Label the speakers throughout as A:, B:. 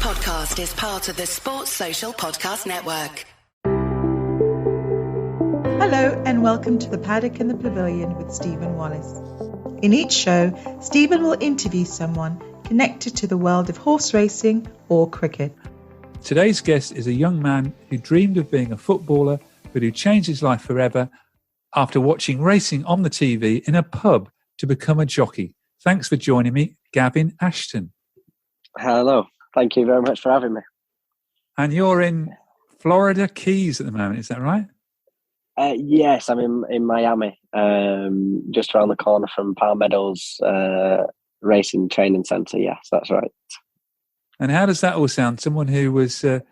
A: podcast is part of the Sports Social Podcast Network.
B: Hello and welcome to the Paddock and The Pavilion with Stephen Wallace. In each show, Stephen will interview someone connected to the world of horse racing or cricket.
C: Today's guest is a young man who dreamed of being a footballer, but who changed his life forever after watching racing on the TV in a pub to become a jockey. Thanks for joining me, Gavin Ashton.
D: Hello. Thank you very much for having me.
C: And you're in Florida Keys at the moment, is that right?
D: Yes, I'm in Miami, just around the corner from Palm Meadows Racing Training Centre. Yes, that's right.
C: And how does that all sound? Someone who was in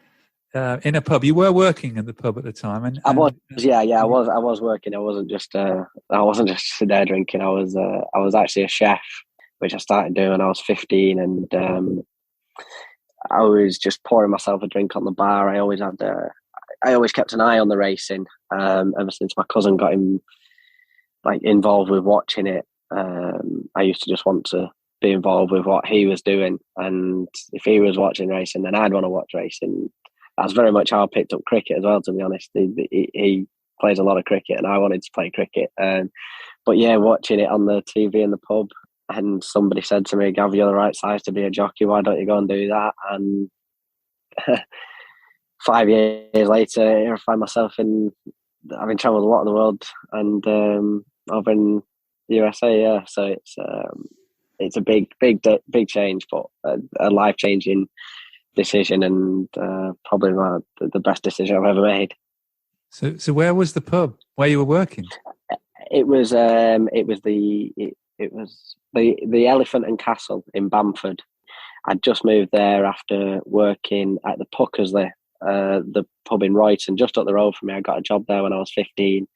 C: a pub. You were working at the pub at the time, and
D: I was. I was working. I wasn't just there drinking. I was actually a chef, which I started doing when I was 15, and I was just pouring myself a drink on the bar. I always kept an eye on the racing. Ever since my cousin got him involved with watching it, I used to just want to be involved with what he was doing. And if he was watching racing, then I'd want to watch racing. That's very much how I picked up cricket as well, to be honest. He plays a lot of cricket and I wanted to play cricket. But yeah, watching it on the TV in the pub, and somebody said to me, Gav, you're the right size to be a jockey. Why don't you go and do that? And 5 years later, here I find myself having travelled a lot of the world and over in the USA. Yeah, so it's a big change, but a life-changing decision, and probably the best decision I've ever made.
C: So where was the pub where you were working?
D: It was the Elephant and Castle in Bamford. I'd just moved there after working at the Puckers there, the pub in Royton, just up the road from me. I got a job there when I was 15,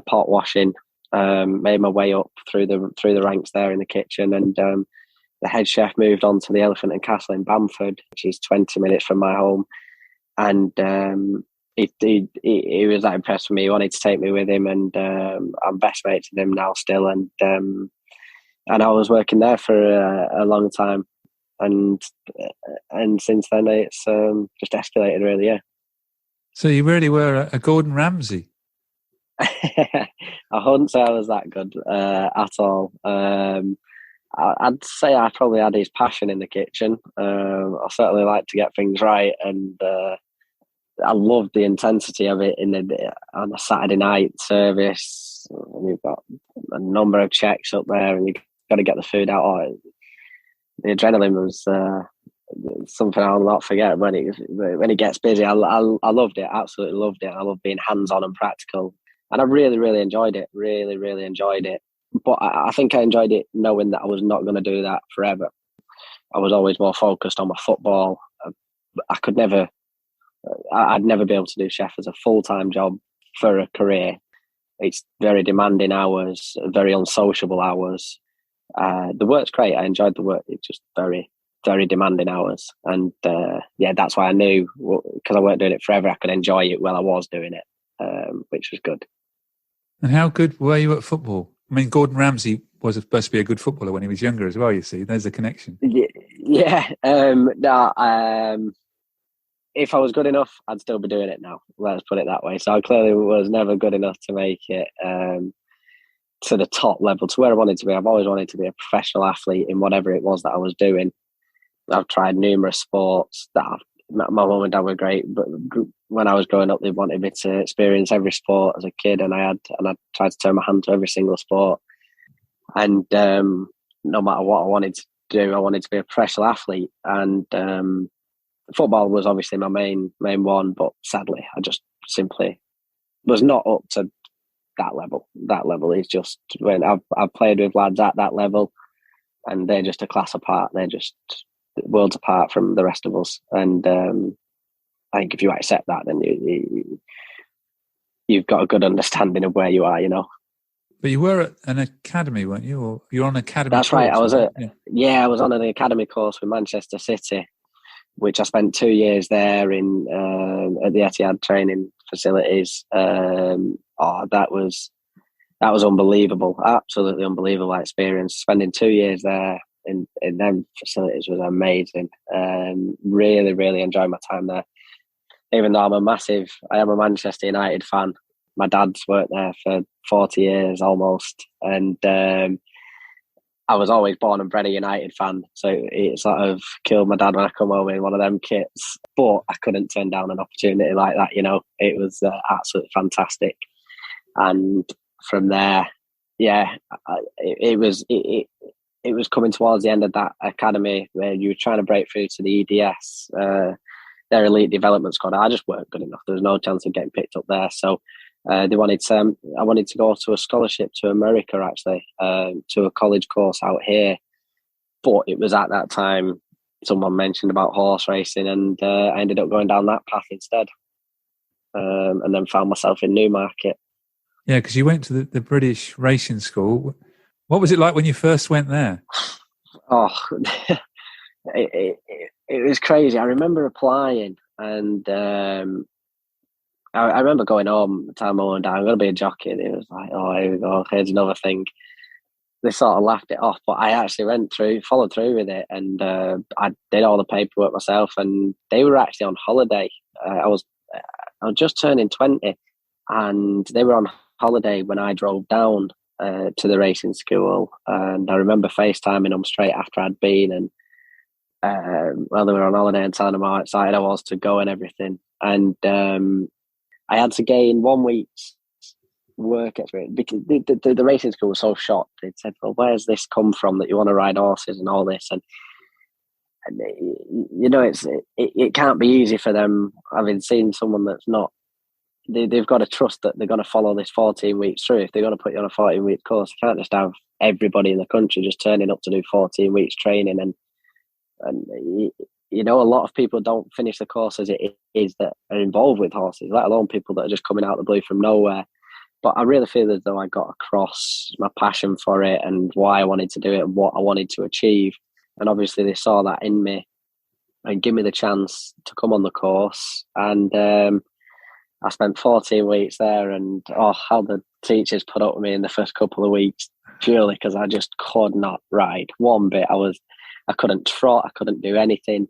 D: pot washing. Made my way up through the ranks there in the kitchen, and the head chef moved on to the Elephant and Castle in Bamford, which is 20 minutes from my home. And he was that impressed with me. He wanted to take me with him, and I'm best mates with him now still. And I was working there for a long time, and since then it's just escalated really. Yeah. So
C: you really were a Gordon Ramsay.
D: I wouldn't say I was that good at all. I'd say I probably had his passion in the kitchen. I certainly like to get things right, and I loved the intensity of it on a Saturday night service. You've got a number of checks up there, and you've got to get the food out. Oh, the adrenaline was something I'll not forget when it gets busy. I loved it, absolutely loved it. I love being hands-on and practical, and I really, really enjoyed it. Really, really enjoyed it. But I think I enjoyed it knowing that I was not going to do that forever. I was always more focused on my football. I'd never be able to do chef as a full-time job for a career. It's very demanding hours, very unsociable hours. The work's great. I enjoyed the work. It's just very, very demanding hours. And that's why I knew, because I weren't doing it forever, I could enjoy it while I was doing it, which was good.
C: And how good were you at football? I mean, Gordon Ramsay was supposed to be a good footballer when he was younger as well, you see. There's a connection.
D: Yeah. If I was good enough, I'd still be doing it now. Let's put it that way. So I clearly was never good enough to make it to the top level, to where I wanted to be. I've always wanted to be a professional athlete in whatever it was that I was doing. I've tried numerous sports. My mum and dad were great, but when I was growing up, they wanted me to experience every sport as a kid, and I tried to turn my hand to every single sport. And no matter what I wanted to do, I wanted to be a professional athlete. And football was obviously my main one, but sadly, I just simply was not up to that level. That level is just when I've played with lads at that level, and they're just a class apart. They're just worlds apart from the rest of us. And I think if you accept that, then you've got a good understanding of where you are, you know.
C: But you were at an academy, weren't you? Or you were on an academy
D: That's
C: course,
D: right. I was
C: I
D: was on an academy course with Manchester City, which I spent 2 years there in at the Etihad training facilities. That was unbelievable, absolutely unbelievable experience. Spending 2 years there in them facilities was amazing. Really, really enjoyed my time there. Even though I am a Manchester United fan. My dad's worked there for 40 years almost, and I was always born and bred a United fan, so it sort of killed my dad when I come home in one of them kits. But I couldn't turn down an opportunity like that. It was absolutely fantastic. And from there, it was coming towards the end of that academy where you were trying to break through to the EDS, their elite development squad. I just weren't good enough. There was no chance of getting picked up there. So I wanted to go to a scholarship to America, actually, to a college course out here. But it was at that time someone mentioned about horse racing, and I ended up going down that path instead, and then found myself in Newmarket.
C: Yeah, because you went to the British Racing School. What was it like when you first went there?
D: Oh, it was crazy. I remember applying, and I remember going home the time I went down, I'm going to be a jockey. And it was like, oh, here we go. Here's another thing. They sort of laughed it off, but I actually followed through with it, and I did all the paperwork myself. And they were actually on holiday. I was just turning 20, and they were on holiday when I drove down to the racing school. And I remember FaceTiming them straight after I'd been, and they were on holiday, and telling them how excited I was to go and everything. And I had to gain 1 week's work experience because the racing school was so short. They said, well, where's this come from that you want to ride horses and all this? And it can't be easy for them, having seen someone that's not, they've got to trust that they're going to follow this 14 weeks through. If they're going to put you on a 14-week course, you can't just have everybody in the country just turning up to do 14 weeks training. And a lot of people don't finish the course as it is that are involved with horses, let alone people that are just coming out of the blue from nowhere. But I really feel as though I got across my passion for it and why I wanted to do it and what I wanted to achieve. And obviously they saw that in me and give me the chance to come on the course. And I spent 14 weeks there, and how the teachers put up with me in the first couple of weeks, purely because I just could not ride one bit. I couldn't trot, I couldn't do anything.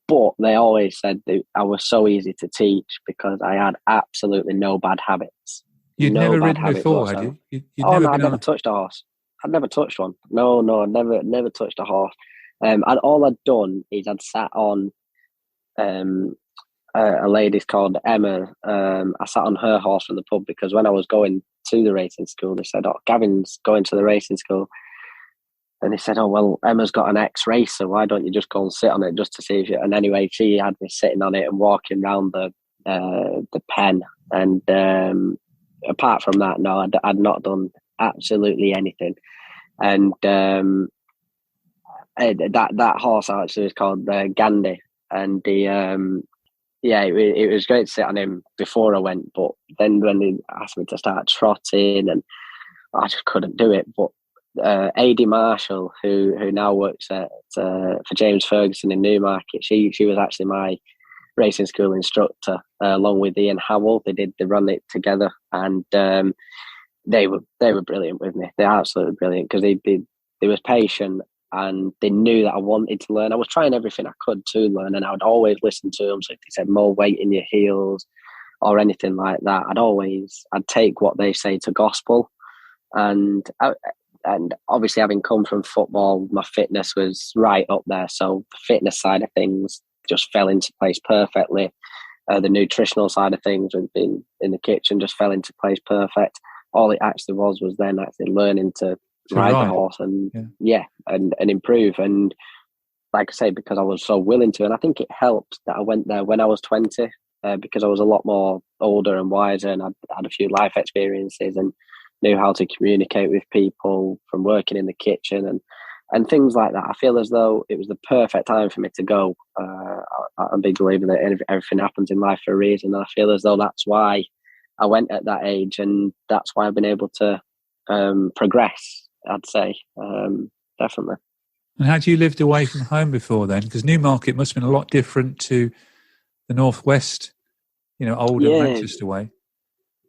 D: But they always said that I was so easy to teach because I had absolutely no bad habits.
C: You'd never ridden before, had you?
D: I'd never touched a horse. I'd never touched one. No, I'd never touched a horse. And all I'd done is I'd sat on a lady called Emma. I sat on her horse from the pub because when I was going to the racing school, they said, Gavin's going to the racing school. And they said, well, Emma's got an ex-racer. Why don't you just go and sit on it just to see if you... And anyway, she had me sitting on it and walking around the pen. And apart from that, no, I'd not done absolutely anything. And that horse actually was called Gandhi. And it was great to sit on him before I went. But then when they asked me to start trotting, and I just couldn't do it. But A.D. Marshall, who now works for James Ferguson in Newmarket, she was actually my racing school instructor, along with Ian Howell. They run it together, and they were brilliant with me. They're absolutely brilliant because they was patient, and they knew that I wanted to learn. I was trying everything I could to learn, and I would always listen to them. So if they said more weight in your heels or anything like that, I'd take what they say to gospel. And obviously, having come from football, my fitness was right up there. So the fitness side of things just fell into place perfectly. The nutritional side of things, with being in the kitchen, just fell into place perfect. All it actually was then actually learning to ride the horse and and improve. And like I say, because I was so willing to, and I think it helped that I went there when I was 20, because I was a lot more older and wiser, and I'd had a few life experiences and knew how to communicate with people from working in the kitchen and things like that. I feel as though it was the perfect time for me to go. I'm a big believer that everything happens in life for a reason. And I feel as though that's why I went at that age, and that's why I've been able to progress, I'd say, definitely.
C: And had you lived away from home before then? Because Newmarket must have been a lot different to the northwest, older Manchester way.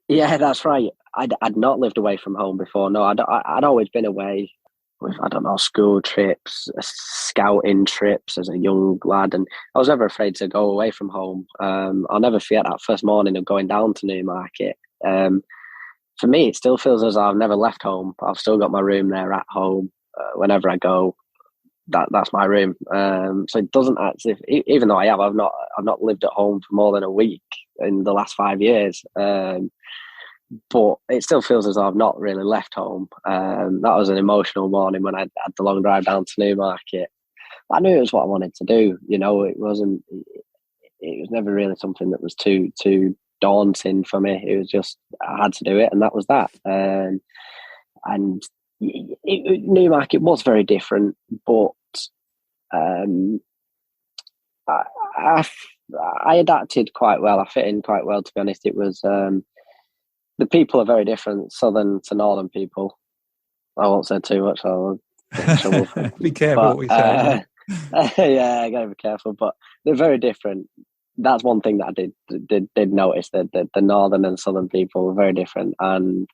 D: Yeah, that's right. I'd not lived away from home before. No, I'd always been away. with, I don't know, school trips, scouting trips as a young lad, and I was never afraid to go away from home. I'll never forget that first morning of going down to Newmarket. For me, it still feels as though I've never left home. I've still got my room there at home. Whenever I go, that's my room. So it doesn't actually, even though I've not lived at home for more than a week in the last 5 years. But it still feels as though I've not really left home. That was an emotional morning when I had the long drive down to Newmarket. I knew it was what I wanted to do. You know, it was never really something that was too daunting for me. It was just, I had to do it, and that was that. And Newmarket was very different, but I adapted quite well. I fit in quite well, to be honest. It was the people are very different, southern to northern people. I won't say too much. I'll get in trouble for
C: Be careful what we say.
D: Yeah, I gotta be careful. But they're very different. That's one thing that I did notice, that the northern and southern people were very different. And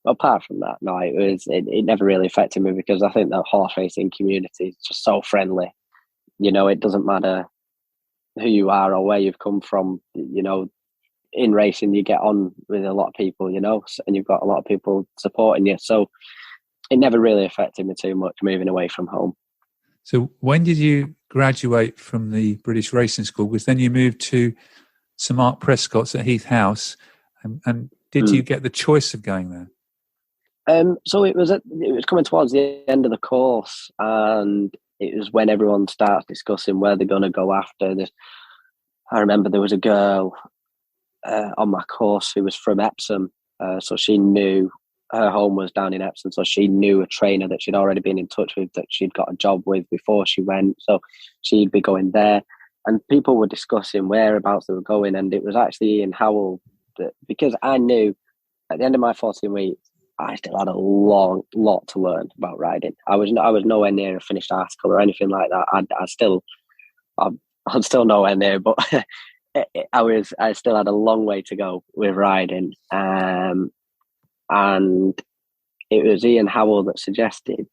D: apart from that, no, it never really affected me, because I think the horse racing community is just so friendly. You know, it doesn't matter who you are or where you've come from. You know, in racing, you get on with a lot of people, you know, and you've got a lot of people supporting you. So it never really affected me too much moving away from home.
C: So when did you graduate from the British Racing School? Because then you moved to Sir Mark Prescott's at Heath House. And did you get the choice of going there?
D: So it was coming towards the end of the course, and it was when everyone starts discussing where they're going to go after this. I remember there was a girl on my course who was from Epsom, so she knew her home was down in Epsom, so she knew a trainer that she'd already been in touch with, that she'd got a job with before she went, so she'd be going there. And people were discussing whereabouts they were going, and it was actually Ian Howell, because I knew at the end of my 14 weeks I still had a lot to learn about riding. I was nowhere near a finished article or anything like that. I'm still nowhere near, but I still had a long way to go with riding. And it was Ian Howell that suggested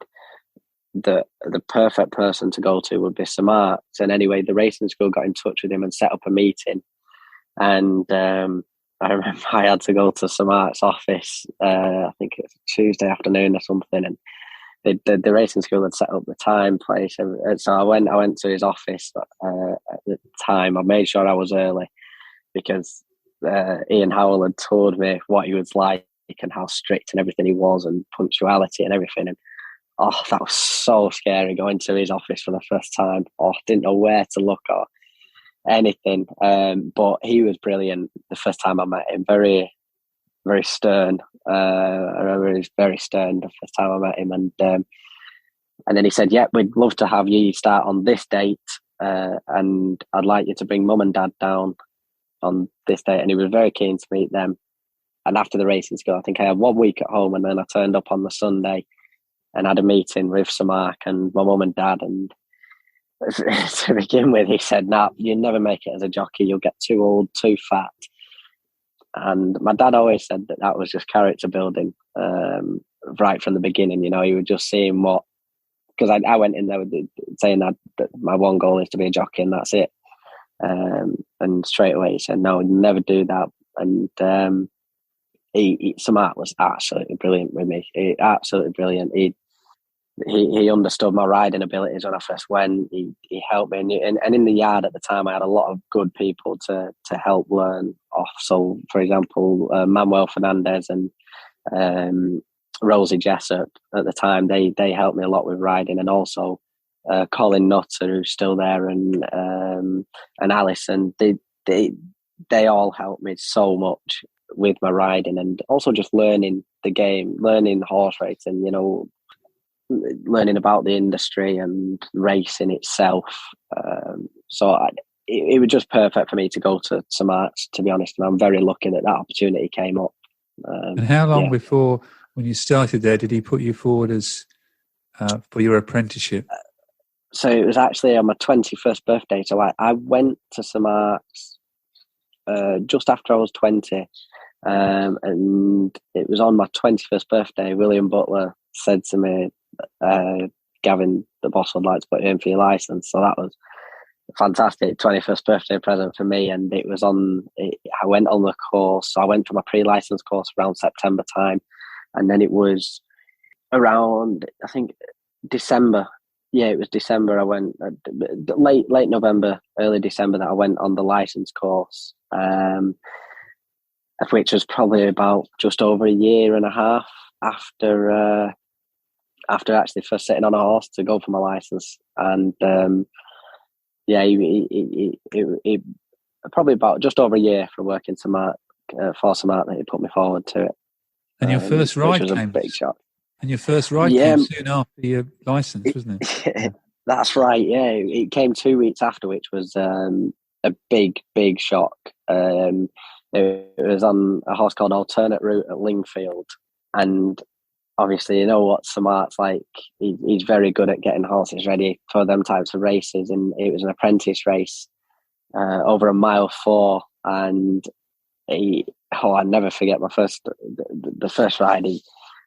D: that the perfect person to go to would be Sir Mark. And anyway, the racing school got in touch with him and set up a meeting. And I remember I had to go to Sir Mark's office, I think it was Tuesday afternoon or something, and the racing school had set up the time, place. So I went to his office at the time. I made sure I was early, because Ian Howell had told me what he was like and how strict and everything he was, and punctuality and everything. And that was so scary, going to his office for the first time. Didn't know where to look or anything. But he was brilliant the first time I met him. Very, very stern. I remember he was very stern the first time I met him. And then he said, "Yeah, we'd love to have you start on this date, and I'd like you to bring mum and dad down on this date." And he was very keen to meet them. And after the racing school, I think I had 1 week at home, and then I turned up on the Sunday and had a meeting with Sir Mark and my mum and dad. And to begin with, he said, "Nah, you never make it as a jockey. You'll get too old, too fat." And my dad always said that was just character building, right from the beginning. You know, he was just seeing because I went in there saying that my one goal is to be a jockey and that's it. And straight away he said, "No, never do that." And Sir Mark was absolutely brilliant with me. Absolutely brilliant. He understood my riding abilities when I first went. He helped me, and in the yard at the time, I had a lot of good people to help learn off. So, for example, Manuel Fernandez and Rosie Jessup at the time, they helped me a lot with riding, and also Colin Nutter, who's still there, and Alison. They all helped me so much with my riding, and also just learning the game, learning horse racing. You know, learning about the industry and racing itself. So it was just perfect for me to go to Sir Mark's, to be honest. And I'm very lucky that opportunity came up.
C: And how long before, when you started there, did he put you forward as for your apprenticeship?
D: So it was actually on my 21st birthday. So I went to Sir Mark's just after I was 20. And it was on my 21st birthday, William Butler said to me, Gavin, the boss, would like to put you in for your license. So that was a fantastic 21st birthday present for me. And I went on the course. So I went for my pre-license course around September time. And then it was around, I think, December. Yeah, it was December. I went late November, early December that I went on the license course, which was probably about just over a year and a half after actually first sitting on a horse to go for my license. And it probably about just over a year from working for Sir Mark that he put me forward to it.
C: And your first ride
D: was
C: came.
D: A big shock.
C: And your first ride came soon after your licence, wasn't it?
D: That's right, yeah. It came 2 weeks after, which was a big, big shock. It was on a horse called Alternate Route at Lingfield. And obviously, you know what Sir Mark's like. He's very good at getting horses ready for them types of races. And it was an apprentice race over 1.4 miles. And I'll never forget the first ride.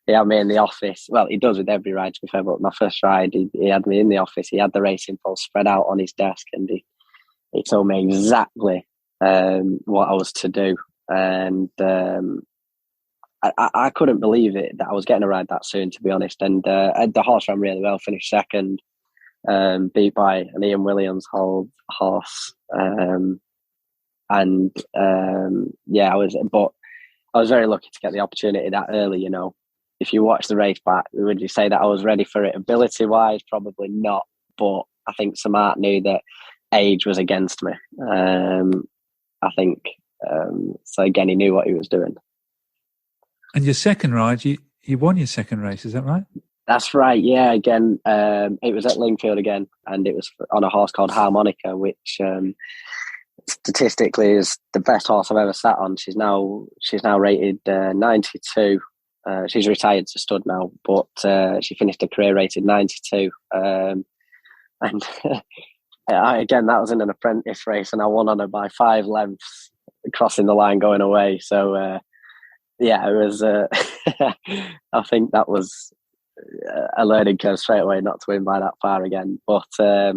D: He had me in the office. Well, he does with every ride, to be fair, but my first ride, he had me in the office. He had the racing poll spread out on his desk, and he told me exactly what I was to do. And I couldn't believe it that I was getting a ride that soon, to be honest. And the horse ran really well, finished second, beat by an Ian Williams horse. I was very lucky to get the opportunity that early, you know. If you watch the race back, would you say that I was ready for it ability-wise? Probably not. But I think Sir Mark knew that age was against me. I think. So again, he knew what he was doing.
C: And your second ride, you won your second race, is that right?
D: That's right, yeah. Again, it was at Lingfield again, and it was on a horse called Harmonica, which statistically is the best horse I've ever sat on. She's now rated 92. She's retired to stud now, but she finished her career rated 92. And again, that was in an apprentice race, and I won on her by 5 lengths, crossing the line going away. So it was. I think that was a learning curve straight away, not to win by that far again. But I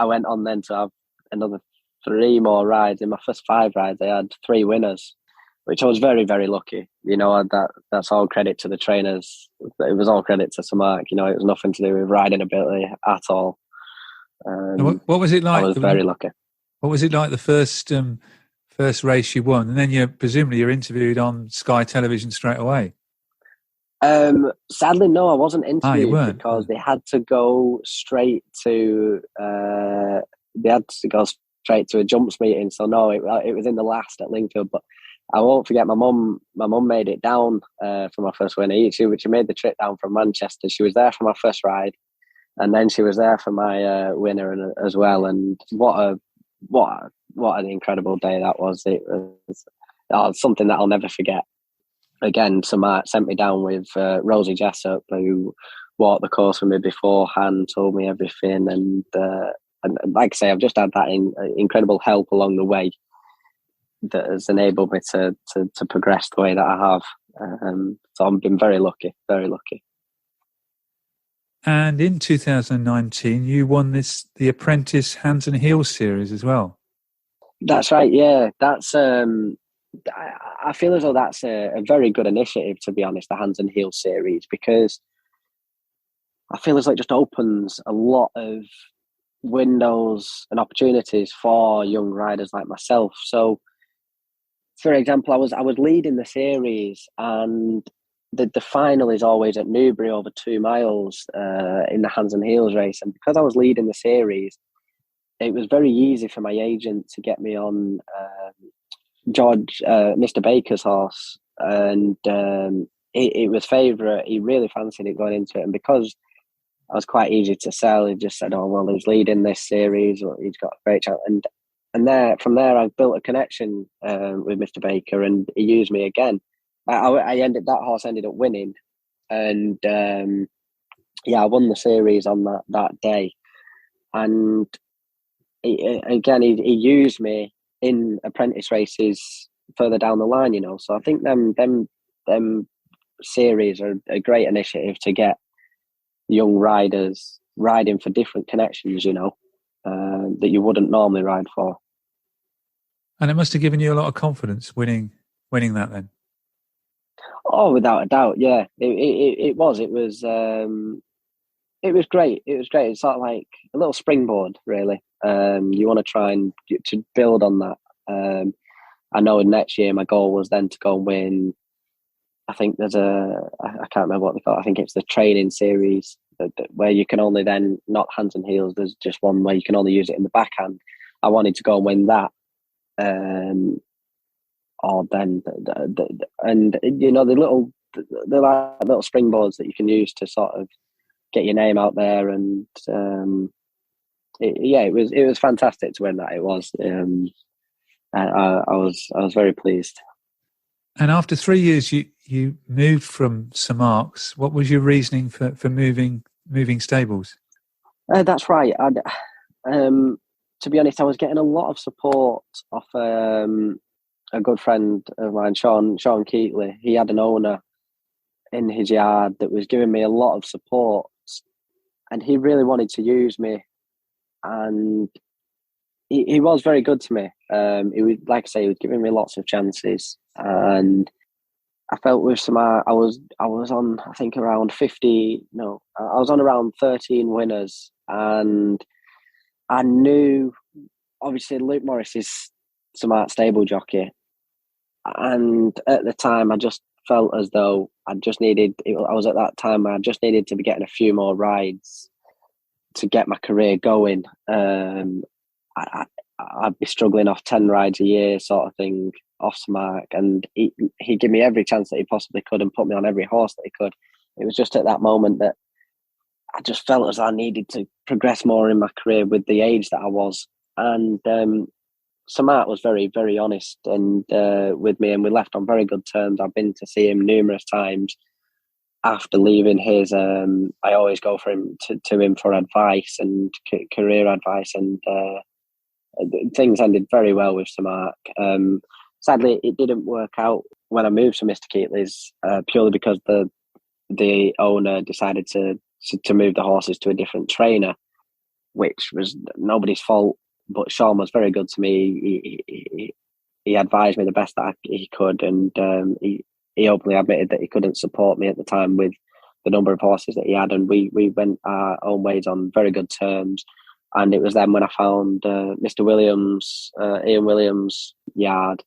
D: went on then to have another 3 more rides. In my first 5 rides, I had 3 winners, which I was very, very lucky. You know, that's all credit to the trainers. It was all credit to Sir Mark. You know, it was nothing to do with riding ability at all.
C: What was it like?
D: I was very lucky.
C: What was it like the first race you won? And then presumably you're interviewed on Sky Television straight away.
D: Sadly, no, I wasn't interviewed
C: because
D: they had to go straight to a jumps meeting. So no, it was in the last at Lingfield. But I won't forget, my mum made it down for my first win. She made the trip down from Manchester. She was there for my first ride, and then she was there for my winner as well. And what an incredible day that was! It was something that I'll never forget. Again, Sir Mark sent me down with Rosie Jessup, who walked the course with me beforehand, told me everything, and like I say, I've just had that incredible help along the way that has enabled me to progress the way that I have. So I've been very lucky, very lucky.
C: And in 2019, you won the Apprentice Hands and Heels series as well.
D: That's right, yeah. That's I feel as though that's a very good initiative, to be honest, the Hands and Heels series, because I feel as though it just opens a lot of windows and opportunities for young riders like myself. So, for example, I was leading the series, and the final is always at Newbury over 2 miles in the Hands and Heels race. And because I was leading the series, it was very easy for my agent to get me on Mr. Baker's horse, and it was favourite. He really fancied it going into it, and because I was quite easy to sell, he just said, "Oh well, he's leading this series, or he's got a great chance." And from there, I built a connection with Mr. Baker, and he used me again. That horse ended up winning, and I won the series on that day. And he used me in apprentice races further down the line, you know. So I think them series are a great initiative to get young riders riding for different connections, that you wouldn't normally ride for.
C: And it must have given you a lot of confidence winning that then.
D: Oh, without a doubt, yeah. It was great. It was great. It's sort of like a little springboard, really. You want to try and to build on that. I know next year my goal was then to go and win. I think I can't remember what they call it. I think it's the training series where you can only then, not hands and heels, there's just one where you can only use it in the backhand. I wanted to go and win that. Or then, and the little springboards that you can use to sort of get your name out there. And it was fantastic to win that. It was. I was very pleased.
C: And after 3 years, you moved from Sir Mark's. What was your reasoning for moving stables?
D: That's right. To be honest, I was getting a lot of support off a good friend of mine, Shaun Keightley. He had an owner in his yard that was giving me a lot of support, and he really wanted to use me. And he was very good to me. He was, like I say, he was giving me lots of chances, and I felt with Sir Mark, I was on, I think, around 50. No, I was on around 13 winners, and I knew, obviously, Luke Morris is Sir Mark's stable jockey, and at the time, I just felt as though I was at that time where I just needed to be getting a few more rides to get my career going. I'd be struggling off 10 rides a year sort of thing off Sir Mark, and he gave me every chance that he possibly could and put me on every horse that he could. It was just at that moment that I just felt as I needed to progress more in my career with the age that I was. And Sir Mark was very, very honest and with me, and we left on very good terms. I've been to see him numerous times after leaving his. I always go for him to him for advice and career advice, and things ended very well with Sir Mark. Sadly, it didn't work out when I moved to Mr. Keightley's, purely because the owner decided to move the horses to a different trainer, which was nobody's fault. But Shaun was very good to me. He advised me the best that he could, and he openly admitted that he couldn't support me at the time with the number of horses that he had, and we went our own ways on very good terms. And it was then when I found Mr. Williams, Ian Williams' yard,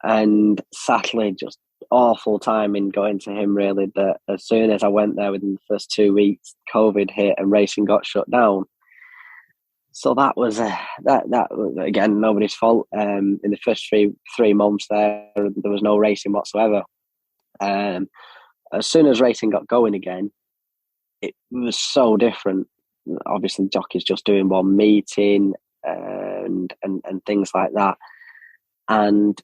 D: and sadly, just awful timing going to him, really, that as soon as I went there within the first 2 weeks, COVID hit and racing got shut down. So that was that again, nobody's fault. In the first three months there was no racing whatsoever. As soon as racing got going again, it was so different. Obviously, jockeys just doing one meeting and things like that. And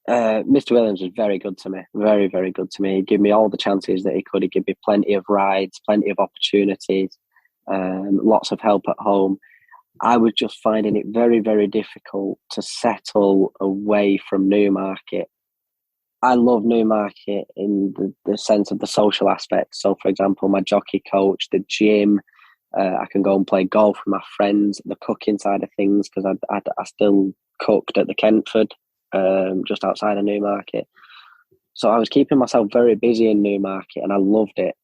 D: Mr. Williams was very good to me, very, very good to me. He gave me all the chances that he could. He gave me plenty of rides, plenty of opportunities, lots of help at home. I was just finding it very, very difficult to settle away from Newmarket. I love Newmarket in the sense of the social aspect. So, for example, my jockey coach, the gym, I can go and play golf with my friends, the cooking side of things, because I still cooked at the Kentford, just outside of Newmarket. So I was keeping myself very busy in Newmarket, and I loved it.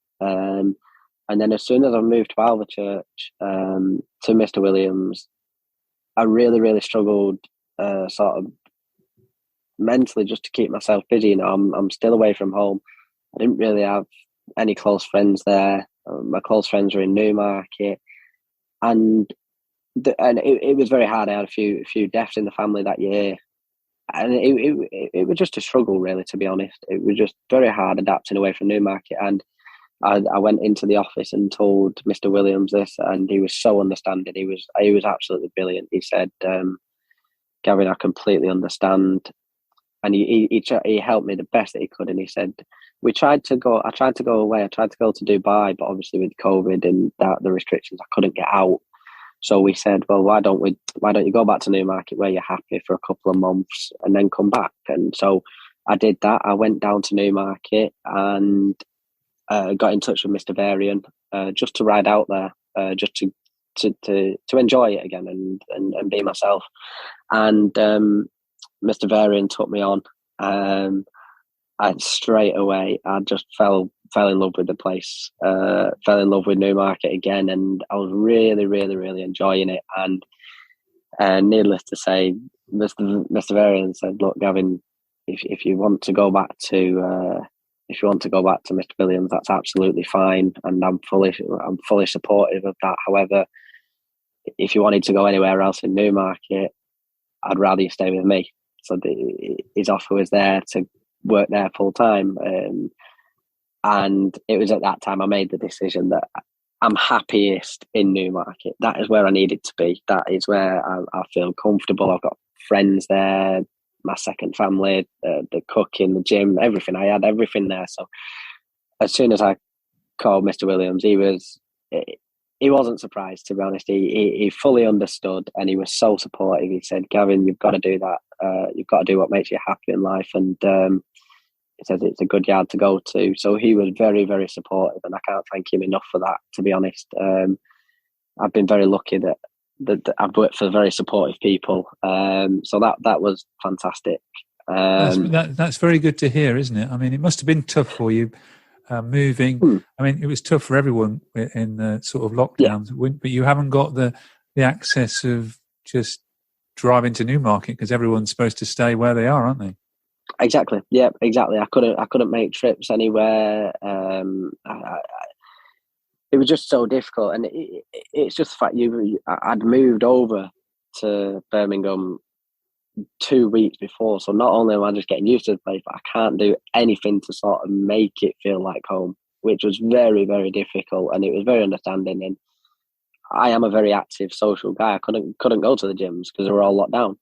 D: And then as soon as I moved to Alvechurch, to Mr. Williams, I really, really struggled sort of mentally just to keep myself busy. You know, I'm still away from home. I didn't really have any close friends there. My close friends were in Newmarket. And it was very hard. I had a few deaths in the family that year. And it was just a struggle, really, to be honest. It was just very hard adapting away from Newmarket. And I went into the office and told Mr. Williams this, and he was so understanding. He was absolutely brilliant. He said, "Gavin, I completely understand," and he helped me the best that he could. And he said, I tried to go away. I tried to go to Dubai, but obviously with COVID and the restrictions, I couldn't get out. So we said, well, why don't you go back to Newmarket where you're happy for a couple of months and then come back? And so I did that. I went down to Newmarket and got in touch with Mr. Varian, just to ride out there, just to enjoy it again and be myself. And Mr. Varian took me on. Straight away, I just fell in love with the place, fell in love with Newmarket again, and I was really, really, really enjoying it. And needless to say, Mr. Varian said, "Look, Gavin, if you want to go back to Mr. Williams, that's absolutely fine, and I'm fully supportive of that. However, if you wanted to go anywhere else in Newmarket, I'd rather you stay with me." So his offer was there to work there full time, and it was at that time I made the decision that I'm happiest in Newmarket. That is where I needed to be. That is where I feel comfortable. I've got friends there, my second family, the cooking, the gym, everything. I had everything there. So as soon as I called Mr. Williams, he wasn't surprised, to be honest. He fully understood, and he was so supportive. He said, "Gavin, you've got to do that. You've got to do what makes you happy in life." And he says it's a good yard to go to. So he was very, very supportive, and I can't thank him enough for that, to be honest. I've been very lucky that I've worked for very supportive people. So that was fantastic.
C: That's very good to hear, isn't it? I mean, it must have been tough for you moving. I mean, it was tough for everyone in the sort of lockdowns, but you haven't got the access of just driving to Newmarket because everyone's supposed to stay where they are, aren't they?
D: Exactly. Yeah, exactly. I couldn't make trips anywhere. It was just so difficult, and it's just the fact I'd moved over to Birmingham 2 weeks before, so not only am I just getting used to the place, but I can't do anything to sort of make it feel like home, which was very, very difficult, and it was very understanding. And I am a very active social guy. I couldn't go to the gyms because they were all locked down.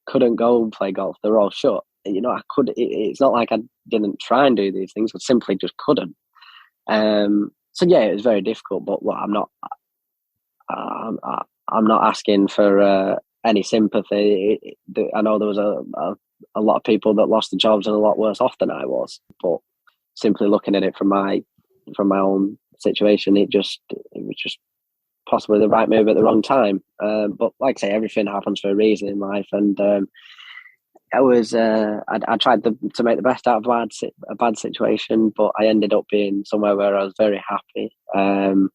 D: Couldn't go play golf; they were all shut. You know, I could. It's not like I didn't try and do these things; I simply just couldn't. So yeah, it was very difficult. But look, I'm not asking for any sympathy. I know there was a lot of people that lost their jobs and a lot worse off than I was. But simply looking at it from my own situation, it was just possibly the right move at the wrong time. But like I say, everything happens for a reason in life, and I tried to make the best out of a bad situation, but I ended up being somewhere where I was very happy. And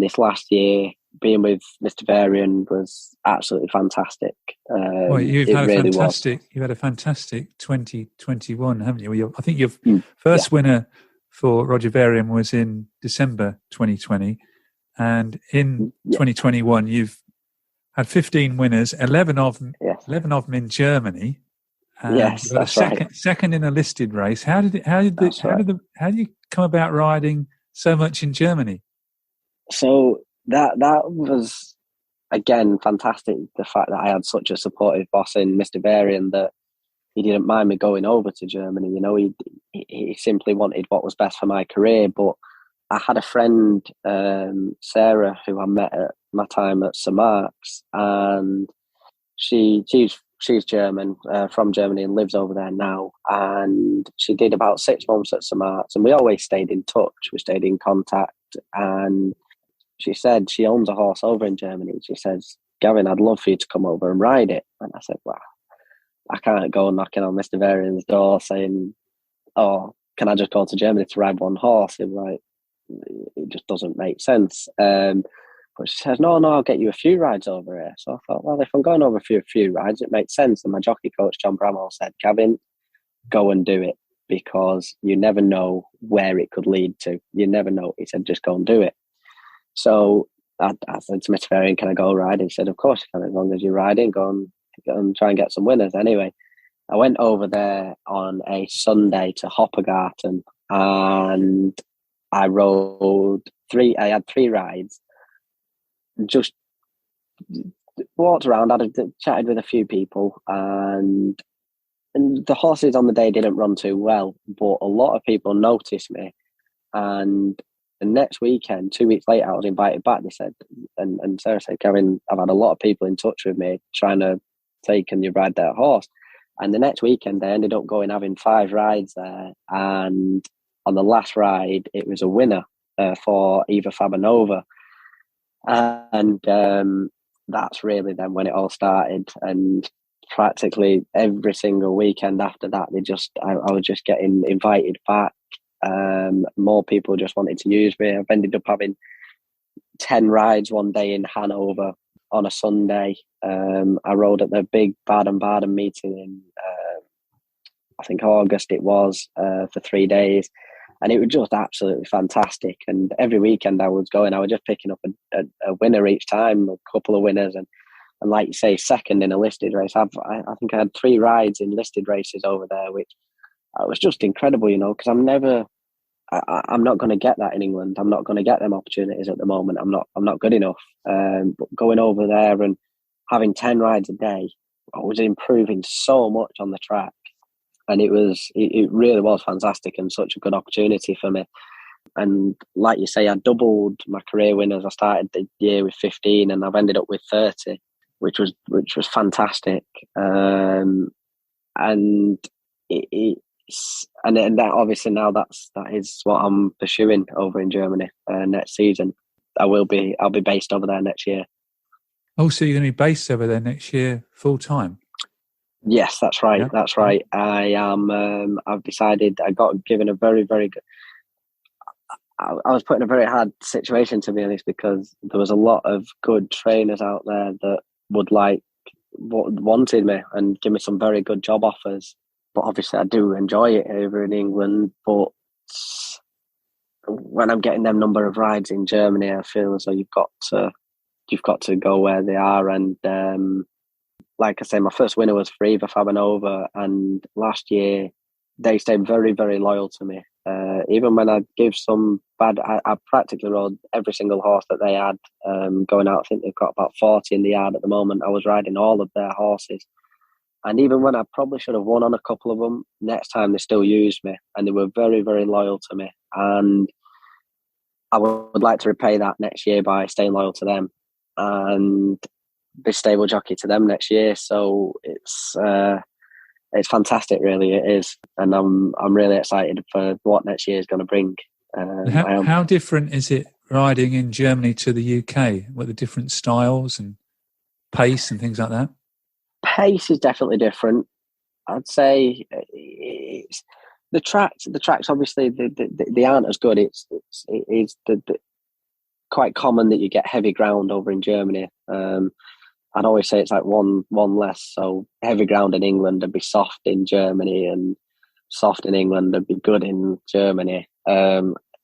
D: this last year, being with Mr. Varian was absolutely fantastic.
C: Well, you've had a fantastic 2021, haven't you? I think your first winner for Roger Varian was in December 2020, and in 2021 you've had 15 winners, 11 of them in Germany.
D: Yes,
C: you got a second in a listed race. How did you come about riding so much in Germany?
D: So that was again fantastic. The fact that I had such a supportive boss in Mr. Varian, that he didn't mind me going over to Germany. You know, he simply wanted what was best for my career. But I had a friend, Sarah, who I met at my time at Sir Mark's, and she's German, from Germany, and lives over there now. And she did about 6 months at Sir Mark's, and we always stayed in touch. We stayed in contact, and she said she owns a horse over in Germany. She says, "Gavin, I'd love for you to come over and ride it." And I said, "Well, I can't go knocking on Mr. Varian's door saying, 'Oh, can I just go to Germany to ride one horse?'" It just doesn't make sense. But she says, no, I'll get you a few rides over here. So I thought, well, if I'm going over for a few rides, it makes sense. And my jockey coach, John Bramall, said, "Gavin, go and do it, because you never know where it could lead to. You never know." He said, "Just go and do it." So I said to Mr. Varian, "Can I go ride?" He said, "Of course you can, as long as you're riding. Go and try and get some winners." Anyway, I went over there on a Sunday to Hoppegarten, and I rode I had 3 rides. Just walked around, chatted with a few people, and the horses on the day didn't run too well, but a lot of people noticed me. And the next weekend, 2 weeks later, I was invited back. They said, and Sarah said, "Gavin, I've had a lot of people in touch with me trying to say, can you ride that horse?" And the next weekend, I ended up having 5 rides there. And on the last ride, it was a winner. for either Hannover. And that's really then when it all started. And practically every single weekend after that, I was just getting invited back. More people just wanted to use me. I've ended up having 10 rides one day in Hannover on a Sunday. I rode at the big Baden meeting in, I think August it was, for 3 days. And it was just absolutely fantastic. And every weekend I was just picking up a winner each time, a couple of winners. And like you say, second in a listed race. I think I had 3 rides in listed races over there, which was just incredible, because I'm not going to get that in England. I'm not going to get them opportunities at the moment. I'm not good enough. But going over there and having 10 rides a day, I was improving so much on the track. And it really was fantastic and such a good opportunity for me. And like you say, I doubled my career winners. I started the year with 15 and I've ended up with 30, which was fantastic. And that obviously now that is what I'm pursuing over in Germany next season. I'll be based over there next year.
C: Oh, so you're going to be based over there next year full time?
D: Yes, that's right.
C: Yeah.
D: That's right. I am. I've decided. I got given a very, very good. I was put in a very hard situation, to be honest, because there was a lot of good trainers out there that wanted me and give me some very good job offers. But obviously, I do enjoy it over in England. But when I'm getting them number of rides in Germany, I feel as though you've got to go where they are. And like I say, my first winner was for Eva Fabanova, and last year they stayed very, very loyal to me. Even when I gave some bad, I practically rode every single horse that they had going out. I think they've got about 40 in the yard at the moment. I was riding all of their horses. And even when I probably should have won on a couple of them, next time they still used me, and they were very, very loyal to me. And I would like to repay that next year by staying loyal to them and be stable jockey to them next year. So it's fantastic, really. It is, and I'm really excited for what next year is going to bring.
C: How different is it riding in Germany to the UK? What are the different styles and pace and things like that?
D: Pace is definitely different. I'd say the tracks obviously they aren't as good. It's quite common that you get heavy ground over in Germany. I'd always say it's like one less. So heavy ground in England would be soft in Germany, and soft in England would be good in Germany.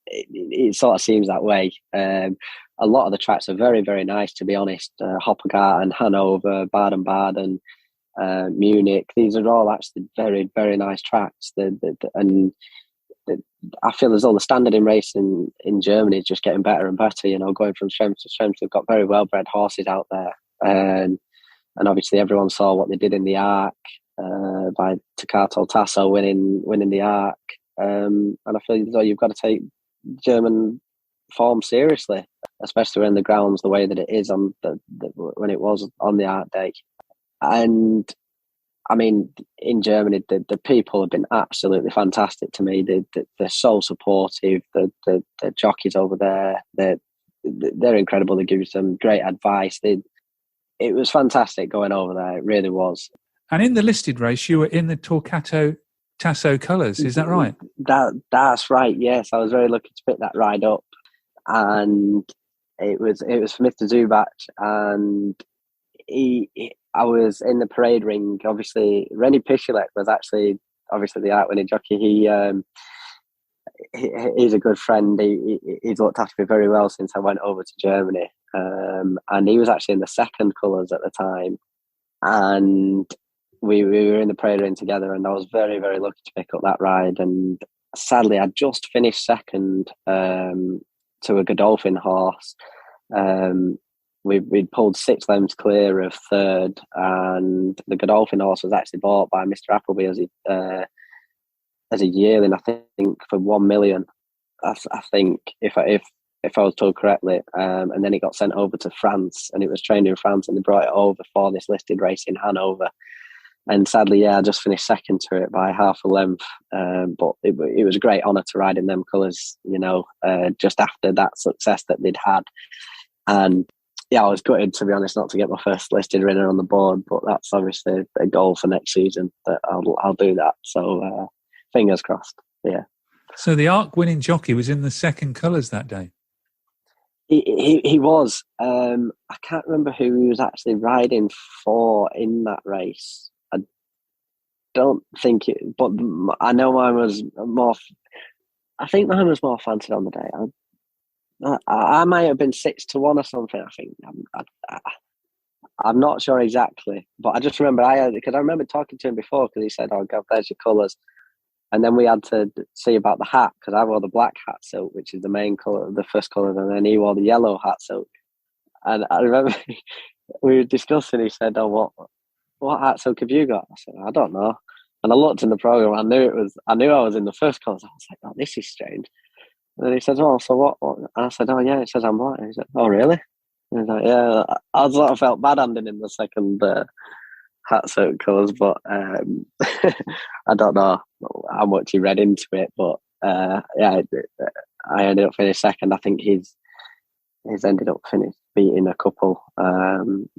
D: It sort of seems that way. A lot of the tracks are very, very nice, to be honest. Hoppegarten, Hannover, Baden, Munich. These are all actually very, very nice tracks. I feel as though the standard in racing in Germany is just getting better and better, going from strength to strength. They've got very well-bred horses out there. And obviously everyone saw what they did in the Arc by Takato Tasso winning the Arc. And I feel as though you've got to take German form seriously, especially when the ground's the way that it is on when it was on the Arc day. And I mean, in Germany, the people have been absolutely fantastic to me. They're so supportive. The jockeys over there, they're incredible. They give you some great advice. It was fantastic going over there. It really was.
C: And in the listed race, you were in the Torquato Tasso colours. Is that right?
D: That's right. Yes, I was very lucky to pick that ride up, and it was for Mr. Zubac, and I was in the parade ring. Obviously, Rennie Pichilek was actually the Art-winning jockey. He's a good friend. He's looked after me very well since I went over to Germany. And he was actually in the second colours at the time. And we were in the parade ring together, and I was very, very lucky to pick up that ride. And sadly, I just finished second to a Godolphin horse. We'd pulled 6 lengths clear of third, and the Godolphin horse was actually bought by Mr. Appleby as a yearling, I think, for 1 million. I think if I was told correctly, and then it got sent over to France, and it was trained in France, and they brought it over for this listed race in Hannover. And sadly, I just finished second to it by half a length. But it was a great honour to ride in them colours, just after that success that they'd had. And I was gutted, to be honest, not to get my first listed winner on the board, but that's obviously a goal for next season that I'll do that. So fingers crossed. Yeah.
C: So the Arc-winning jockey was in the second colours that day.
D: He was. I can't remember who he was actually riding for in that race. I don't think it, but I know mine was more. I think mine was more fancied on the day. I might have been 6-1 or something. I think I'm not sure exactly, but I just remember because I remember talking to him before because he said, "Oh God, there's your colours," and then we had to see about the hat because I wore the black hat silk, which is the main colour, the first colour, and then he wore the yellow hat silk. And I remember we were discussing. He said, "Oh, what hat silk have you got?" I said, "I don't know." And I looked in the programme. I knew I was in the first colours. I was like, "Oh, this is strange." And then he said, "Oh, so what?" And I said, "Oh, yeah." It says I'm white. And he said, "Oh, really?" And he was like, "Yeah." I sort of felt bad handing in the second hat silk colours, but I don't know how much he read into it. But I ended up finishing second. I think he's ended up beating a couple home.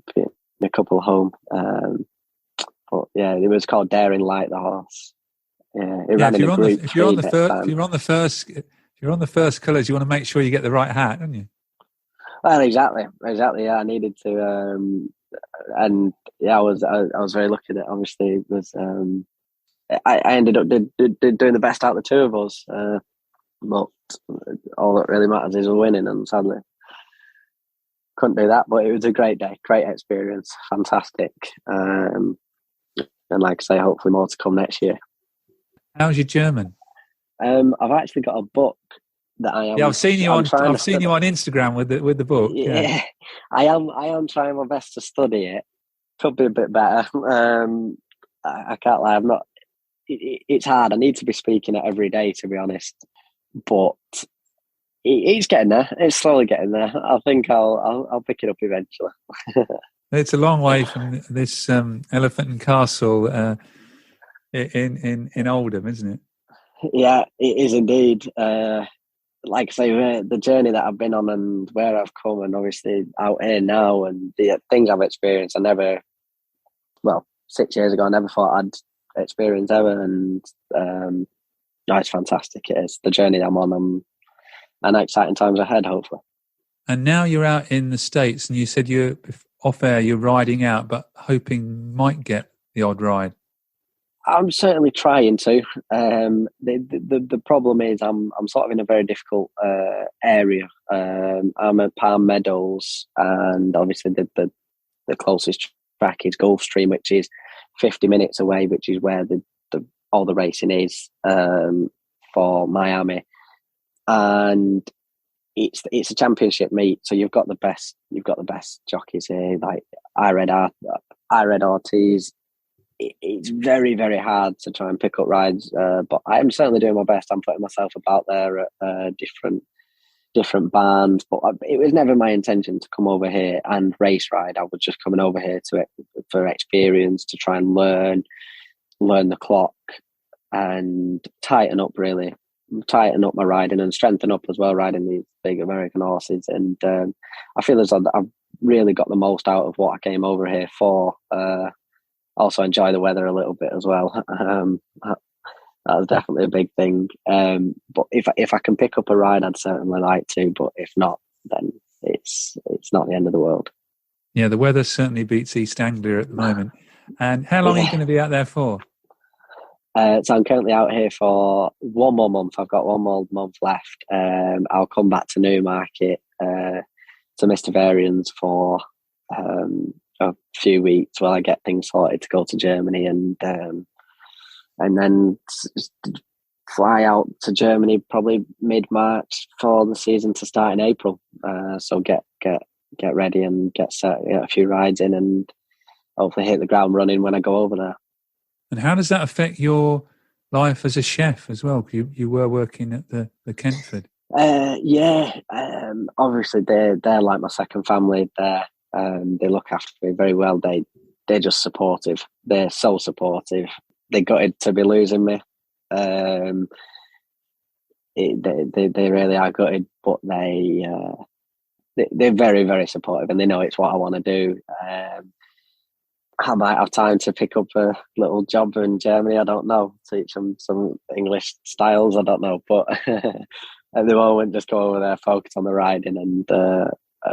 D: But yeah, it was called Daring Light, the horse. Yeah, it ran in a group.
C: If you're on the first colours, you want to make sure you get the right hat, don't you?
D: Well, exactly. Yeah, I needed to, and yeah, I was very lucky that obviously it was. I ended up doing the best out of the two of us, but all that really matters is winning, and sadly couldn't do that. But it was a great day, great experience, fantastic, and like I say, hopefully more to come next year.
C: How's your German?
D: I've actually got a book that I am.
C: Yeah, I've seen you on Instagram with the book. Yeah.
D: I am trying my best to study it. Could be a bit better. I can't lie. I'm not. It's hard. I need to be speaking it every day, to be honest. But it's getting there. It's slowly getting there. I think I'll pick it up eventually.
C: It's a long way from this Elephant and Castle in Oldham, isn't it?
D: Yeah, it is indeed. Like I say, the journey that I've been on and where I've come, and obviously out here now, and the things I've experienced, 6 years ago, I never thought I'd experience ever, and it's fantastic. It is the journey I'm on, and exciting times ahead, hopefully. And
C: now you're out in the States, and you said you're off air, you're riding out, but hoping might get the odd ride.
D: I'm certainly trying to. The problem is I'm sort of in a very difficult area. I'm at Palm Meadows, and obviously the closest track is Gulfstream, which is 50 minutes away, which is where all the racing is for Miami, and it's a championship meet. So you've got the best jockeys here. Like I read Ortiz. It's very, very hard to try and pick up rides, but I'm certainly doing my best. I'm putting myself about there at different bands, but it was never my intention to come over here and race ride. I was just coming over here for experience, to try and learn the clock and tighten up my riding and strengthen up as well, riding these big American horses. And I feel as though I've really got the most out of what I came over here for. Also enjoy the weather a little bit as well. That was definitely a big thing. But if I can pick up a ride, I'd certainly like to. But if not, then it's not the end of the world.
C: Yeah, the weather certainly beats East Anglia at the moment. And how long are you going to be out there for?
D: So I'm currently out here for one more month. I've got one more month left. I'll come back to Newmarket to Mr. Varian's for a few weeks while I get things sorted to go to Germany, and then fly out to Germany probably mid-March for the season to start in April. So get ready and get a few rides in, and hopefully hit the ground running when I go over there.
C: And how does that affect your life as a chef as well? You were working at the Kentford.
D: Obviously they're like my second family there. They look after me very well. They they're just supportive. They're so supportive. They gutted to be losing me. They really are gutted, but they're very, very supportive, and they know it's what I want to do. I might have time to pick up a little job in Germany. I don't know. Teach them some English styles. I don't know, but at the moment, just go over there, focus on the riding, and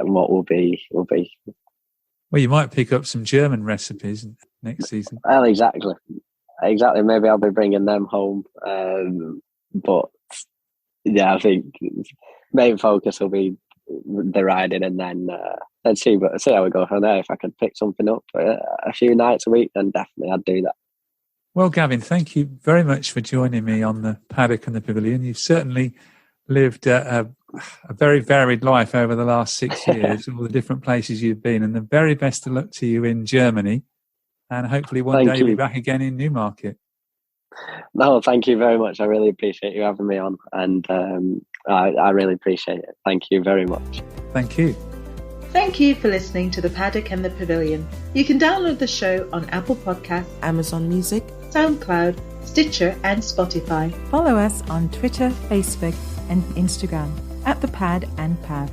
D: what will be.
C: Well, you might pick up some German recipes next season.
D: Well, exactly. Maybe I'll be bringing them home. But yeah, I think main focus will be the riding, and then let's see how we go from there. If I could pick something up a few nights a week, then definitely I'd do that.
C: Well, Gavin, thank you very much for joining me on the Paddock and the Pavilion. You've certainly lived a very varied life over the last 6 years, all the different places you've been, and the very best of luck to you in Germany. And hopefully one day you'll be back again in Newmarket.
D: No, thank you very much. I really appreciate you having me on, and I really appreciate it. Thank you very much.
C: Thank you.
B: Thank you for listening to The Paddock and the Pavilion. You can download the show on Apple Podcasts, Amazon Music, SoundCloud, Stitcher and Spotify. Follow us on Twitter, Facebook and Instagram at The Pad and Pav.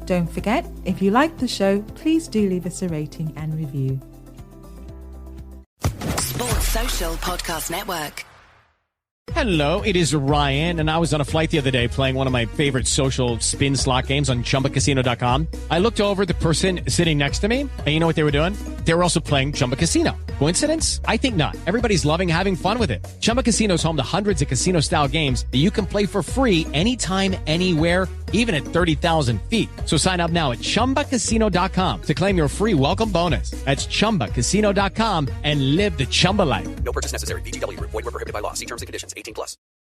B: Don't forget, if you like the show, please do leave us a rating and review.
A: Sports Social Podcast Network.
E: Hello, it is Ryan, and I was on a flight the other day playing one of my favorite social spin slot games on ChumbaCasino.com. I looked over at the person sitting next to me, and you know what they were doing? They were also playing Chumba Casino. Coincidence? I think not. Everybody's loving having fun with it. Chumba Casino is home to hundreds of casino-style games that you can play for free anytime, anywhere, even at 30,000 feet. So sign up now at ChumbaCasino.com to claim your free welcome bonus. That's ChumbaCasino.com and live the Chumba life.
F: No purchase necessary. VGW. Void where prohibited by law. See terms and conditions. 18+.